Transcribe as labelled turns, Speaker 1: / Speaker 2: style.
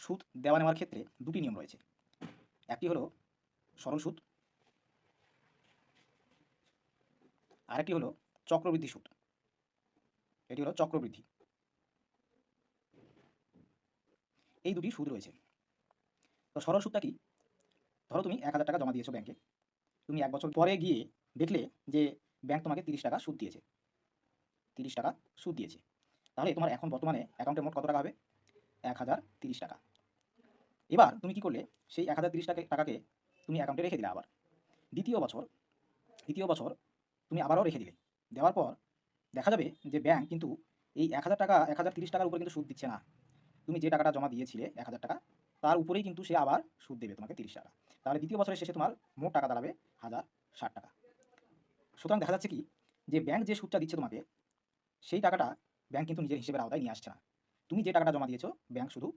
Speaker 1: সুদ দেওয়া নেওয়ার ক্ষেত্রে দুটি নিয়ম রয়েছে। একটি হলো সরল সুদ, আরেকটি হলো চক্রবৃদ্ধি সুদ। এটি হলো চক্রবৃদ্ধি। এই দুটি সুদ রয়েছে। তো সরল সুদটা কি? ধরো তুমি ১,০০০ টাকা জমা দিয়েছো ব্যাংকে। তুমি ১ বছর পরে গিয়ে দেখলে যে ব্যাংক তোমাকে ৩০ টাকা সুদ দিয়েছে। ৩০ টাকা সুদ দিয়েছে। তাহলে তোমার এখন বর্তমানে অ্যাকাউন্টে মোট কত টাকা হবে? ১,০৩০ টাকা। এবার তুমি কি করলে? সেই ১,০৩০ টাকাকে তুমি অ্যাকাউন্টে রেখে দিলে আবার। দ্বিতীয় বছর দ্বিতীয় বছর তুমি আবারও রেখে দিলে। দেওয়ার পর দেখা যাবে যে ব্যাংক কিন্তু এই ১,০০০ টাকা ১,০৩০ টাকার উপরে কিন্তু সুদ দিচ্ছে না। তুমি যে টাকাটা জমা দিয়েছিলে ১,০০০ টাকা, তার উপরেই কিন্তু সে আবার সুদ দেবে তোমাকে ৩০ টাকা। তাহলে দ্বিতীয় বছরের শেষে তোমার মোট টাকা দাঁড়াবে ১,০৬০ টাকা। সুতরাং দেখা যাচ্ছে কি? যে ব্যাংক যে সুদটা দিচ্ছে তোমাকে, সেই টাকাটা ব্যাংক কিন্তু নিজের হিসেবের আওতায় নিয়ে আসছে না। তুমি যে টাকাটা জমা দিয়েছো, ব্যাংক শুধু